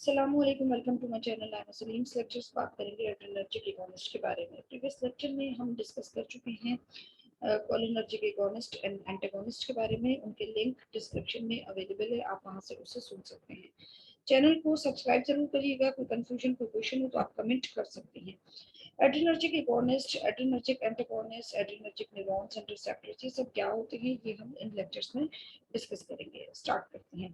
अस्सलामुअलैकुम, welcome to my channel. I am Salim. Lectures बात करेंगे एड्रेनर्जिक एगोनिस्ट के बारे में। प्रीवियस लेक्चर में हम डिस्कस कर चुके हैं कोलिनर्जिक एगोनिस्ट एंड एंटागोनिस्ट के बारे में। उनके लिंक डिस्क्रिप्शन में अवेलेबल है, आप वहां से उसे सुन सकते हैं। चैनल को सब्सक्राइब जरूर करिएगा। कोई कंफ्यूजन, कोई क्वेश्चन हो तो आप कमेंट कर सकते हैं। Adrenergic agonist, adrenergic antagonist, adrenergic neurons and receptors, ये सब क्या होते हैं ये हम इन लेक्चर्स में डिस्कस करेंगे। स्टार्ट करते हैं।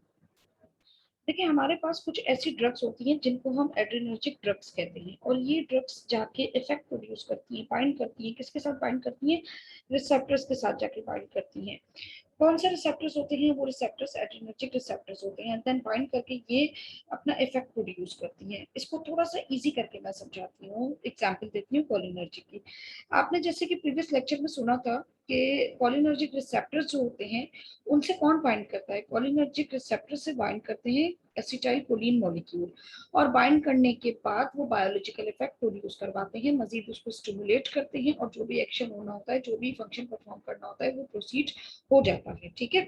देखिए, हमारे पास कुछ ऐसी ड्रग्स होती हैं जिनको हम एड्रेनर्जिक ड्रग्स कहते हैं, और ये ड्रग्स जाके इफेक्ट प्रोड्यूस करती हैं, बाइंड करती हैं। किसके साथ बाइंड करती हैं? रिसेप्टर्स के साथ जाके बाइंड करती हैं। कौन से रिसेप्टर्स होते हैं? वो रिसेप्टर्स एड्रेनर्जिक रिसेप्टर्स होते हैं। देन बाइंड करके ये अपना इफेक्ट प्रोड्यूस करती हैं। इसको थोड़ा सा इजी करके मैं समझाती हूँ, एग्जांपल देती हूँ कोलिनर्जिक की। आपने जैसे कि प्रीवियस लेक्चर में सुना था कि कोलिनर्जिक रिसेप्टर्स जो होते हैं उनसे कौन बाइंड करता है? कोलिनर्जिक रिसेप्टर से बाइंड करते हैं एसिटाइल कोलिन मॉलिक्यूल, और बाइंड करने के बाद वो बायोलॉजिकल इफेक्ट प्रोड्यूस करवाते हैं, मजीद उसको स्टिमुलेट करते हैं, और जो भी एक्शन होना होता है, जो भी फंक्शन परफॉर्म करना होता है, वो प्रोसीड हो जाता है। ठीक है।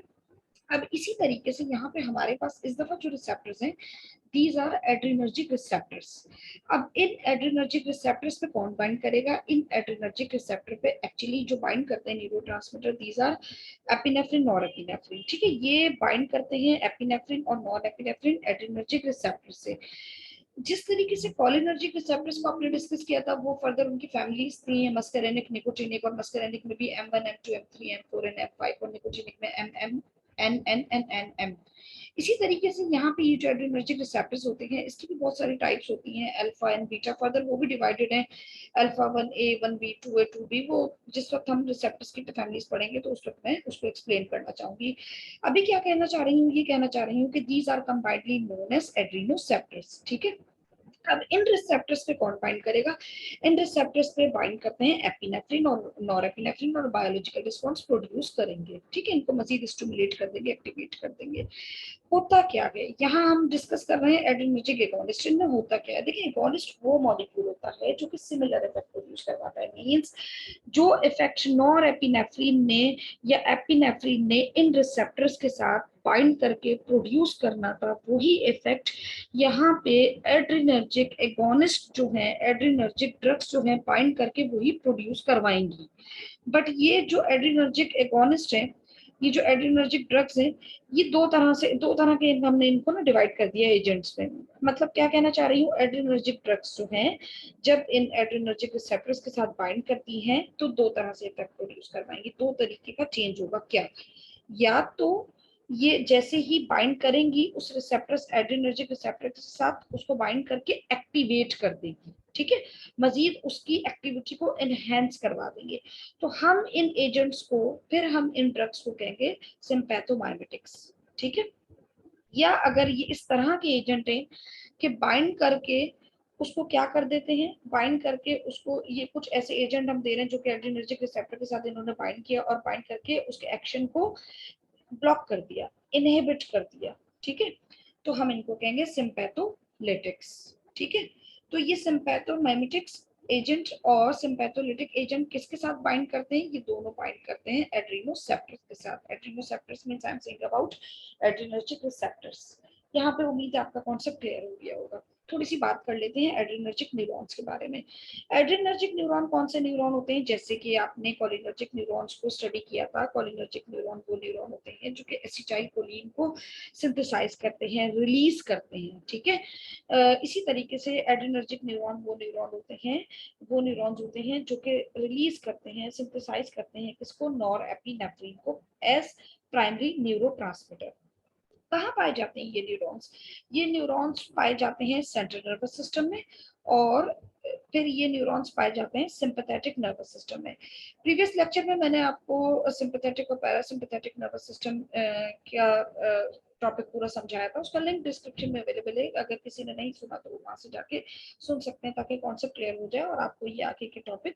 अब इसी तरीके से यहाँ पे हमारे पास इस दफा जो रिसेप्टर्स हैं, these are adrenergic receptors। अब इन एड्रेनर्जिक रिसेप्टर्स पे कौन बाइंड करेगा? इन एड्रेनर्जिक रिसेप्टर पे एक्चुअली जो बाइंड करते हैं neurotransmitter, these are epinephrine, norepinephrine. ठीक है, ये बाइंड करते हैं एपिनेफ्रिन और नॉरएपिनेफ्रिन एड्रेनर्जिक रिसेप्टर से। जिस तरीके से कोलिनर्जिक रिसेप्टर्स को आपने डिस्कस किया था, वो फर्दर उनकी फैमिलीज थी, मस्करेनिक, निकोटिनिक, और मस्करेनिक में भी M1 M2 M3 M4 and M5, और निकोटिनिक में MM NN एंड NM। इसी तरीके से यहाँ पे ये जो एड्रेनर्जिक रिसेप्टर्स होते हैं, इसकी भी बहुत सारी टाइप्स होती हैं, अल्फा एंड बीटा। फर्दर वो भी डिवाइडेड हैं, alpha 1A 1B 2A 2B। वो जिस वक्त हम रिसेप्टर्स की फैमिलीज पढ़ेंगे तो उस वक्त मैं उसको एक्सप्लेन करना चाहूंगी। अभी क्या कहना चाह रही हूँ? ये कहना चाह रही हूँ कि these are combinedly known as adrenoceptors. ठीक है। अब इन रिसेप्टर्स पे कौन बाइंड करेगा? इन रिसेप्टर्स पे बाइंड करते हैं एपिनेफ्रिन और नॉरएपिनेफ्रिन, और बायोलॉजिकल रिस्पांस प्रोड्यूस करेंगे। ठीक है, इनको मजीद स्टिमुलेट कर देंगे, एक्टिवेट कर देंगे। होता क्या है, यहाँ हम डिस्कस कर रहे हैं एड्रेनर्जिक एगोनिस्ट। इनमें होता क्या है? देखिए, एगोनिस्ट वो मॉलिक्यूल होता है जो कि सिमिलर इफेक्ट प्रोड्यूस करवाता है। मींस जो इफेक्ट नॉरएपिनेफ्रिन ने या एपिनेफ्रिन ने इन रिसेप्टर्स के साथ बाइंड करके प्रोड्यूस करना था, वही इफेक्ट यहाँ पे एड्रेनर्जिक एगोनिस्ट जो है, एड्रेनर्जिक ड्रग्स जो है, बाइंड करके वही प्रोड्यूस करवाएंगी। बट ये जो एड्रेनर्जिक एगोनिस्ट है, ये जो एड्रेनर्जिक ड्रग्स हैं, ये दो तरह के हमने इनको ना डिवाइड कर दिया एजेंट्स में। मतलब क्या कहना चाह रही हूँ? एड्रेनर्जिक ड्रग्स जो हैं, जब इन एड्रेनर्जिक रिसेप्टर्स के साथ बाइंड करती हैं तो दो तरह से इफेक्ट प्रोड्यूस करवाएंगी। दो तरीके का चेंज होगा। क्या? या तो ये जैसे ही बाइंड करेंगी उस रिसेप्टर्स, एड्रेनर्जिक रिसेप्टर के साथ, उसको बाइंड करके एक्टिवेट कर देगी। ठीक है, मजीद उसकी एक्टिविटी को एनहेंस करवा देंगे। तो हम इन एजेंट्स को, फिर हम इन ड्रग्स को कहेंगे सिंपैथोमाइमेटिक्स। ठीक है। या अगर ये इस तरह के एजेंट हैं कि बाइंड करके उसको क्या कर देते हैं, बाइंड करके उसको, ये कुछ ऐसे एजेंट हम दे रहे हैं जो कि एड्रेनर्जिक रिसेप्टर के साथ इन्होंने बाइंड किया और बाइंड करके उसके एक्शन को ब्लॉक कर दिया, इनहिबिट कर दिया। ठीक है, तो हम इनको कहेंगे सिंपैथोलिटिक्स। ठीक है, तो ये सिंपैथोमाइमेटिक्स एजेंट और सिंपैथोलिटिक एजेंट किसके साथ बाइंड करते हैं? ये दोनों बाइंड करते हैं एड्रेनोसेप्टर्स के साथ। Adrenoceptors means I am saying about adrenergic receptors. यहाँ पे उम्मीद है आपका कॉन्सेप्ट क्लियर हो गया होगा। थोड़ी सी बात कर लेते हैं एड्रेनर्जिक न्यूरॉन्स के बारे में। एड्रेनर्जिक न्यूरॉन कौन से न्यूरॉन होते हैं? जैसे कि आपने कोलिनर्जिक न्यूरॉन्स को स्टडी किया था। कोलिनर्जिक न्यूरॉन वो न्यूरॉन होते हैं जो कि एसिटाइल कोलिन को सिंथेसाइज करते हैं, रिलीज करते हैं। ठीक है। इसी तरीके से एड्रेनर्जिक न्यूरॉन वो न्यूरॉन होते हैं, वो न्यूरॉन्स होते हैं जो कि रिलीज करते हैं, सिंथेसाइज करते हैं किसको? नॉरएपिनेफ्रिन को एज प्राइमरी न्यूरोट्रांसमीटर। कहाँ पाए जाते हैं ये न्यूरॉन्स? ये न्यूरॉन्स पाए जाते हैं सेंट्रल नर्वस सिस्टम में, और फिर ये न्यूरॉन्स पाए जाते हैं सिंपैथेटिक नर्वस सिस्टम में। प्रीवियस लेक्चर में मैंने आपको सिंपैथेटिक और पैरासिम्पैथेटिक नर्वस सिस्टम का टॉपिक पूरा समझाया था। उसका लिंक डिस्क्रिप्शन में अवेलेबल है, अगर किसी ने नहीं सुना तो वहां से जाके सुन सकते हैं, ताकि कॉन्सेप्ट क्लियर हो जाए और आपको ये आगे के टॉपिक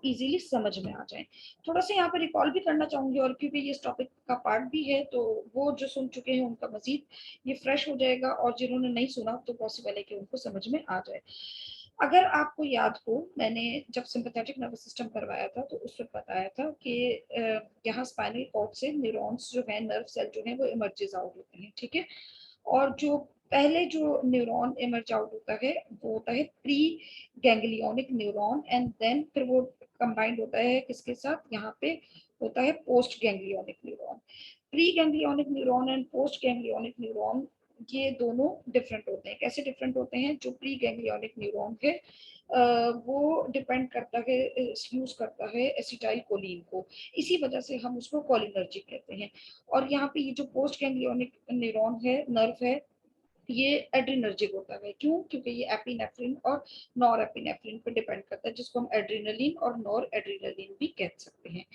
इजीली समझ में आ जाए। थोड़ा सा यहाँ पे रिकॉल भी करना चाहूंगी, और क्योंकि ये इस टॉपिक का पार्ट भी है, तो वो जो सुन चुके हैं उनका मजीद ये फ्रेश हो जाएगा, और जिन्होंने नहीं सुना तो पॉसिबल है कि उनको समझ में आ जाए। अगर आपको याद हो, मैंने जब सिंपैथेटिक नर्वस सिस्टम करवाया था तो उस वक्त बताया था कि यहाँ स्पाइनल कॉर्ड से न्यूरॉन्स जो है, नर्व सेल जो है, वो इमर्जेस आउट होते हैं। ठीक है, और जो पहले जो न्यूरॉन इमर्ज आउट होता है वो होता है pre ganglionic neuron, and then फिर वो कंबाइंड होता है किसके साथ, यहाँ पे होता है post ganglionic neuron. Pre ganglionic neuron and post ganglionic neuron ये दोनों डिफरेंट होते हैं। कैसे डिफरेंट होते हैं? जो प्री गैंग्लियोनिक न्यूरॉन है वो डिपेंड करता है, यूज करता है एसिटाइल कोलिन को, इसी वजह से हम उसको कोलिनर्जिक कहते हैं। और यहाँ पे ये जो पोस्ट गैंग्लियोनिक न्यूरॉन है, नर्व है, ये एड्रीनर्जिक होता है। क्यों? क्योंकि ये एपिनेफ्रिन और नॉर एपिनेफ्रिन पे डिपेंड करता है, जिसको हम एड्रीनलिन और नॉर एड्रीनलिन भी कह सकते हैं।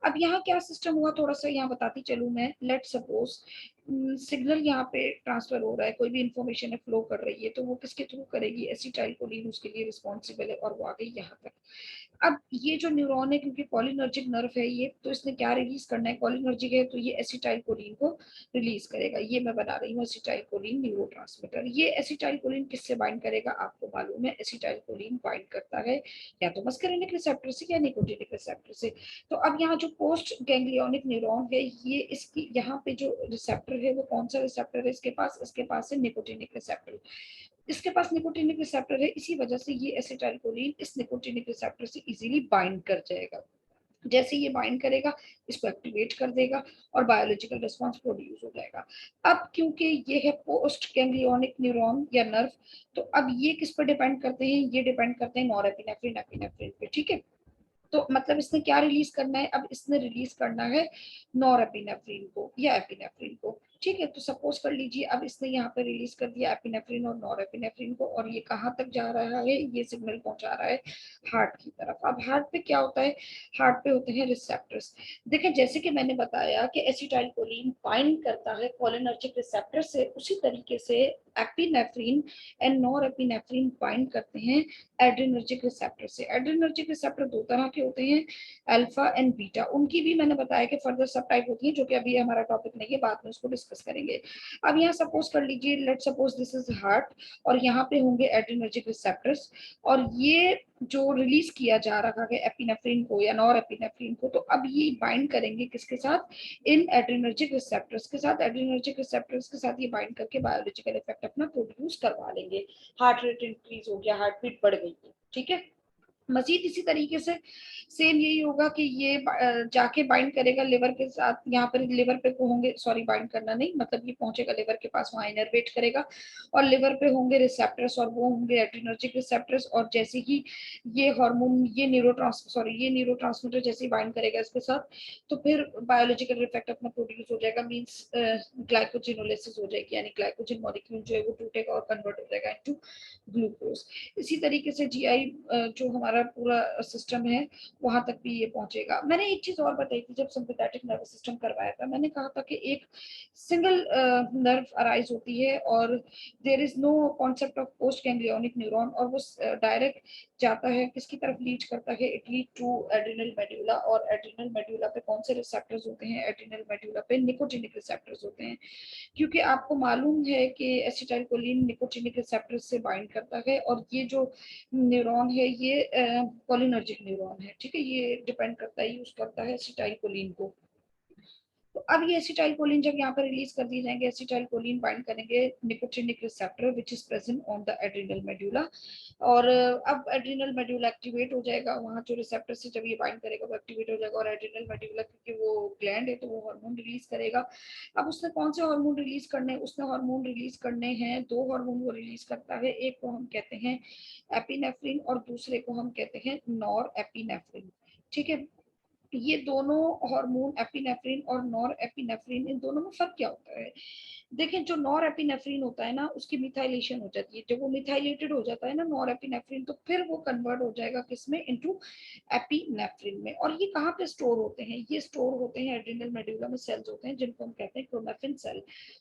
अब यहाँ क्या सिस्टम हुआ, थोड़ा सा यहाँ बताती चलूं मैं। लेट सपोज सिग्नल यहाँ पे ट्रांसफर हो रहा है, कोई भी इंफॉर्मेशन है फ्लो कर रही है, तो वो किसके थ्रू करेगी? एसिटाइल कोलिन उसके लिए रिस्पॉन्सिबल है, और वो आ गई यहाँ तक। अब ये जो न्यूरॉन है, क्योंकि कोलिनर्जिक नर्व है ये, तो इसने क्या रिलीज करना है? कोलिनर्जिक है तो ये एसिटाइल कोलिन को रिलीज करेगा। ये मैं बना रही हूँ एसिटाइल कोलिन न्यूरोट्रांसमीटर। ये एसिटाइल कोलिन किससे बाइंड करेगा? आपको मालूम है एसिटाइल कोलिन बाइंड करता है या तो मस्करिनिक रिसेप्टर से या निकोटिनिक रिसेप्टर से। तो अब यहाँ जो पोस्ट गैंग्लियोनिक न्यूरॉन है, ये इसकी यहाँ पे जो रिसेप्टर है वो कौन सा रिसेप्टर है इसके पास? इसके पास है निकोटिनिक रिसेप्टर। इसके पास निकोटिनिक रिसेप्टर है, इसी वजह से ये एसिटाइलकोलिन इस निकोटिनिक रिसेप्टर से इजीली बाइंड कर जाएगा। जैसे ये बाइंड करेगा, इसको एक्टिवेट कर देगा और बायोलॉजिकल रिस्पांस प्रोड्यूस हो जाएगा। अब क्योंकि ये है पोस्ट गैंग्लियोनिक न्यूरॉन या नर्व, तो अब ये किस पर डिपेंड करते हैं? ये डिपेंड करते हैं नॉरएपिनेफ्रिन एपिनेफ्रिन पे। ठीक है, तो मतलब इसने क्या रिलीज करना है? अब इसने रिलीज करना है नॉरएपिनेफ्रिन को या एपिनेफ्रिन को। ठीक है, तो सपोज कर लीजिए अब इसने यहाँ पे रिलीज कर दिया एपिनेफ्रिन और नॉरएपिनेफ्रिन को, और ये कहाँ तक जा रहा है? ये सिग्नल पहुंचा रहा है हार्ट की तरफ। अब हार्ट पे क्या होता है? हार्ट पे होते हैं रिसेप्टर्स। देखें, जैसे कि मैंने बताया कि एसिटाइलकोलिन बाइंड करता है कोलिनर्जिक रिसेप्टर से, उसी तरीके से एपिनेफ्रिन एंड नॉरएपिनेफ्रिन बाइंड करते हैं एड्रेनर्जिक रिसेप्टर से। एड्रेनर्जिक रिसेप्टर दो तरह के होते हैं, अल्फा एंड बीटा। उनकी भी मैंने बताया कि फर्दर सब टाइप होती है, जो कि अभी हमारा टॉपिक नहीं है, बाद में उसको डिस्कस करेंगे। अब यहाँ सपोज कर लीजिए, let suppose this is heart, और यहाँ पे होंगे एड्रेनर्जिक रिसेप्टर्स, और ये जो रिलीज किया जा रहा है एपिनेफ्रिन को या नॉर एपिनेफ्रिन को, तो अब ये बाइंड करेंगे किसके साथ? इन एड्रेनर्जिक रिसेप्टर्स के साथ। एड्रेनर्जिक रिसेप्टर्स के साथ ये बाइंड करके बायोलॉजिकल इफेक्ट अपना प्रोड्यूस करवा लेंगे। हार्ट रेट इंक्रीज हो गया, हार्ट बीट बढ़ गई। ठीक है, मजीद इसी तरीके से सेम यही होगा कि ये जाके बाइंड करेगा लिवर के साथ। यहाँ पर लिवर पे को होंगे, सॉरी बाइंड करना नहीं, मतलब ये पहुंचेगा लिवर के पास, वहां इनर्वेट करेगा, और लिवर पे होंगे रिसेप्टर्स, और वो होंगे एड्रेनर्जिक रिसेप्टर्स। और जैसे ही ये हार्मोन, ये न्यूरोट्रांसमीटर जैसे ही बाइंड करेगा इसके साथ, तो फिर बायोलॉजिकल इफेक्ट अपना प्रोड्यूस हो जाएगा, मीन्स ग्लाइकोजिनोलिसिस हो जाएगी, यानी ग्लाइकोजिन मॉलिक्यूल जो है वो टूटेगा और कन्वर्ट हो जाएगा इनटू ग्लूकोज। इसी तरीके से जीआई जो हमारा पूरा सिस्टम है, वहां तक भी ये पहुंचेगा। मैंने एक चीज और बताई थी, जब सिंपैथेटिक नर्वस सिस्टम करवाया था, मैंने कहा था कि एक सिंगल नर्व अराइज होती है और there is no concept of post ganglionic neuron, और वो डायरेक्ट जाता है किसकी तरफ? लीड करता है, it lead to adrenal medulla. और एड्रिनल मेड्यूला पे कौन से रिसेप्टर्स होते हैं? एड्रिनल मेड्यूला पे निकोटिनिक रिसेप्टर्स होते हैं, क्योंकि आपको मालूम है कि एसिटाइलकोलिन निकोटिनिक रिसेप्टर से बाइंड करता है, और ये जो न्यूरॉन है ये कोलिनर्जिक न्यूरॉन है। ठीक है, ये डिपेंड करता है, यूज करता है एसिटाइलकोलिन को। तो अब ये एसिटाइलकोलिन जब यहाँ पर रिलीज कर दिए जाएंगे, एसिटाइलकोलिन बाइंड करेंगे nicotinic receptor which is present on the adrenal medulla, और अब एड्रिनल मेड्यूला एक्टिवेट हो जाएगा। वहाँ जो रिसेप्टर से जब ये बाइंड करेगा वो एक्टिवेट हो जाएगा, और एड्रिनल मेड्यूला क्योंकि वो ग्लैंड है तो वो हार्मोन रिलीज करेगा। अब उसने कौन से हार्मोन रिलीज करने हैं? उसने हार्मोन रिलीज करने हैं, दो हार्मोन वो रिलीज करता है, एक को हम कहते हैं एपिनेफ्रिन और दूसरे को हम कहते हैं नॉर एपिनेफ्रिन। ठीक है, ये दोनों हार्मोन एपिनेफ्रिन और नॉर एपिनेफ्रिन, इन दोनों में फर्क क्या होता है? देखें, जो नॉर एपिनेफ्रिन होता है ना, उसकी मिथाइलेशन हो जाती है। जब वो मिथाइलेटेड हो जाता है ना नॉर एपिनेफ्रिन, तो फिर वो कन्वर्ट हो जाएगा किसमें? इनटू एपिनेफ्रिन में। और ये कहाँ पे स्टोर होते हैं? ये स्टोर होते हैं एड्रिनल मेडुला में, सेल्स होते हैं जिनको हम कहते हैं क्रोमेफिन सेल,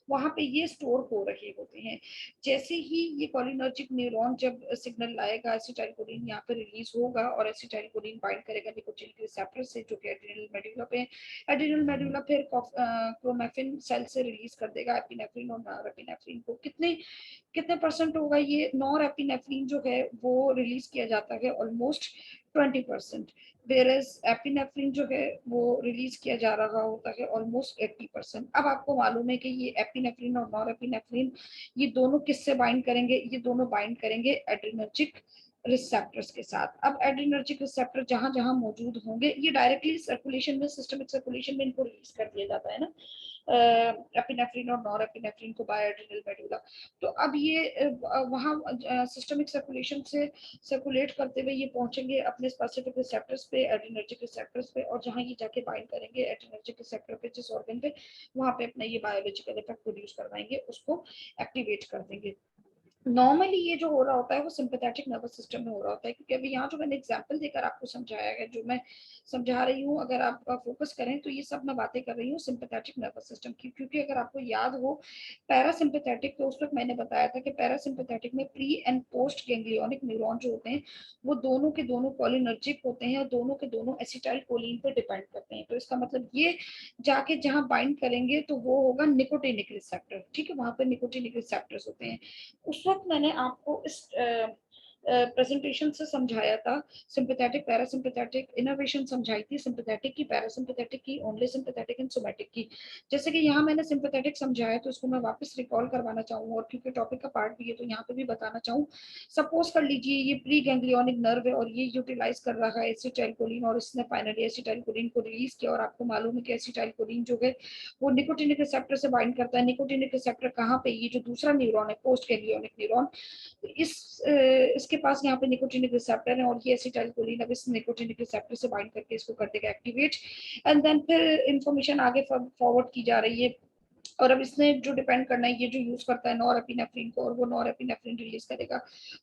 वहां पे ये स्टोर हो रहे होते हैं। जैसे ही ये कोलिनर्जिक न्यूरॉन जब सिग्नल लाएगा, एसिटाइलकोलिन यहाँ पे रिलीज होगा और एसिटाइलकोलिन बाइंड करेगा निकोटिनिक रिसेप्टर से जो कि एड्रिनल मेडुला पे। एड्रिनल मेडुला फिर क्रोमेफिन सेल से रिलीज कर देगा एपिनेफ्रिन और नॉरएपिनेफ्रिन को। कितने कितने परसेंट होगा ये? नॉरएपिनेफ्रिन जो है वो रिलीज किया जाता है ऑलमोस्ट 20%, वेरएज एपिनेफ्रिन जो है वो रिलीज किया जा रहा होता है ऑलमोस्ट 80%। अब आपको मालूम है कि ये एपिनेफ्रिन और नॉर एपिनेफ्रिन ये दोनों किससे बाइंड करेंगे, ये दोनों बाइंड करेंगे एड्रिनर्जिक रिसेप्टर्स के साथ। अब एड्रिनर्जिक रिसेप्टर जहां जहां मौजूद होंगे, ये डायरेक्टली सर्कुलेशन में, सिस्टमिक सर्कुलेशन में इनको रिलीज कर दिया जाता है ना, एपिनेफ्रिन और नॉर एपिनेफ्रिन को बाय एड्रिनल मेडुला। तो अब ये वहाँ सिस्टमिक सर्कुलेशन से सर्कुलेट करते हुए ये पहुंचेंगे अपने स्पेसिफिक रिसेप्टर्स पे, एड्रिनर्जिक रिसेप्टर्स पे, और जहाँ ये जाके बाइंड करेंगे एड्रिनर्जिक रिसेप्टर पे, जिस ऑर्गन पे, वहाँ पे अपना ये बायोलॉजिकल इफेक्ट प्रोड्यूस करवाएंगे, उसको एक्टिवेट कर देंगे। नॉर्मली ये जो हो रहा होता है वो सिंपैथेटिक नर्वस सिस्टम में हो रहा होता है, क्योंकि अभी यहाँ जो मैंने एग्जांपल देकर आपको समझाया है, जो मैं समझा रही हूँ, अगर आप फोकस करें तो ये सब मैं बातें कर रही हूँ सिंपैथेटिक नर्वस सिस्टम की। क्योंकि अगर आपको याद हो पैरासिम्पैथेटिक, तो उस वक्त मैंने बताया था कि पैरासिम्पैथेटिक में pre and post ganglionic neuron जो होते हैं वो दोनों के दोनों कोलिनर्जिक होते हैं और दोनों के दोनों एसिटाइल कोलिन पर डिपेंड करते हैं। तो इसका मतलब ये जाके जहाँ बाइंड करेंगे तो वो होगा निकोटिनिक रिसेप्टर, ठीक है, वहां पर निकोटिनिक रिसेप्टर्स होते हैं। उस वक्त मैंने आपको इस प्रेजेंटेशन से समझाया था सिंपैथेटिक पैरासिम्पैथेटिक इनर्वेशन समझाई थी, सिंपैथेटिक की, पैरासिम्पैथेटिक की, ओनली सिंपैथेटिक एंड सोमैटिक की। जैसे कि यहाँ मैंने सिंपैथेटिक समझाया तो इसको मैं वापस रिकॉल करवाना चाहूँ, और क्योंकि टॉपिक का पार्ट भी है तो यहाँ पे भी बताना चाहूँ। सपोज कर लीजिए ये प्री गैंग्लियोनिक नर्व है और ये यूटिलाइज कर रहा है एसिटाइलकोलिन, और इसने फाइनली एसिटाइलकोलिन को रिलीज किया, और आपको मालूम है कि एसिटाइलकोलिन जो है वो निकोटिनिक रिसेप्टर से बाइंड करता है। निकोटिनिक रिसेप्टर कहाँ पे, ये जो दूसरा न्यूरॉन है पोस्ट गैंग्लियोनिक न्यूरॉन, इसके पास यहाँ पे निकोटिनिक रिसेप्टर है, और ये एसिटाइलकोलिन अब इस निकोटिनिक रिसेप्टर से बाइंड करके इसको कर देगा एक्टिवेट। एंड देन फिर इंफॉर्मेशन आगे फॉरवर्ड की जा रही है, और अब इसने जो डिपेंड करना है, ये जो यूज करता है नॉरएपिनेफ्रिन को, और वो नॉरएपिनेफ्रिन रिलीज करेगा।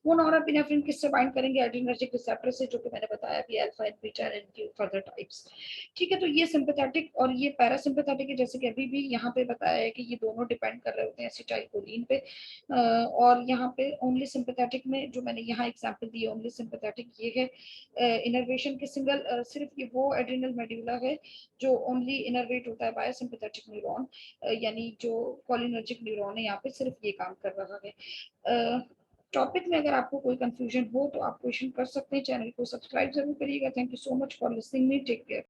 वो नॉरएपिनेफ्रिन किससे बाइंड करेंगे, एड्रिनर्जिक रिसेप्टर से, जो कि मैंने बताया भी अल्फा एंड बीटा एंड इनके फर्दर टाइप्स। ठीक है, तो ये सिंपैथेटिक और ये पैरासिम्पैथेटिक है, जैसे कि अभी भी यहाँ पे बताया है कि ये दोनों डिपेंड कर रहे होते हैं एसिटाइलकोलिन पे। और यहाँ पे ओनली सिंपैथेटिक में जो मैंने यहाँ एग्जांपल दी ओनली सिंपैथेटिक ये है इनर्वेशन के सिंगल, सिर्फ ये वो एड्रिनल मेडुला है जो ओनली इनर्वेट होता है बाय सिंपैथेटिक न्यूरॉन, यानी जो कोलिनर्जिक न्यूरॉन है यहाँ पे सिर्फ ये काम कर रहा है। टॉपिक में अगर आपको कोई कंफ्यूजन हो तो आप क्वेश्चन कर सकते हैं। चैनल को सब्सक्राइब जरूर करिएगा। Thank you so much for listening me, take care.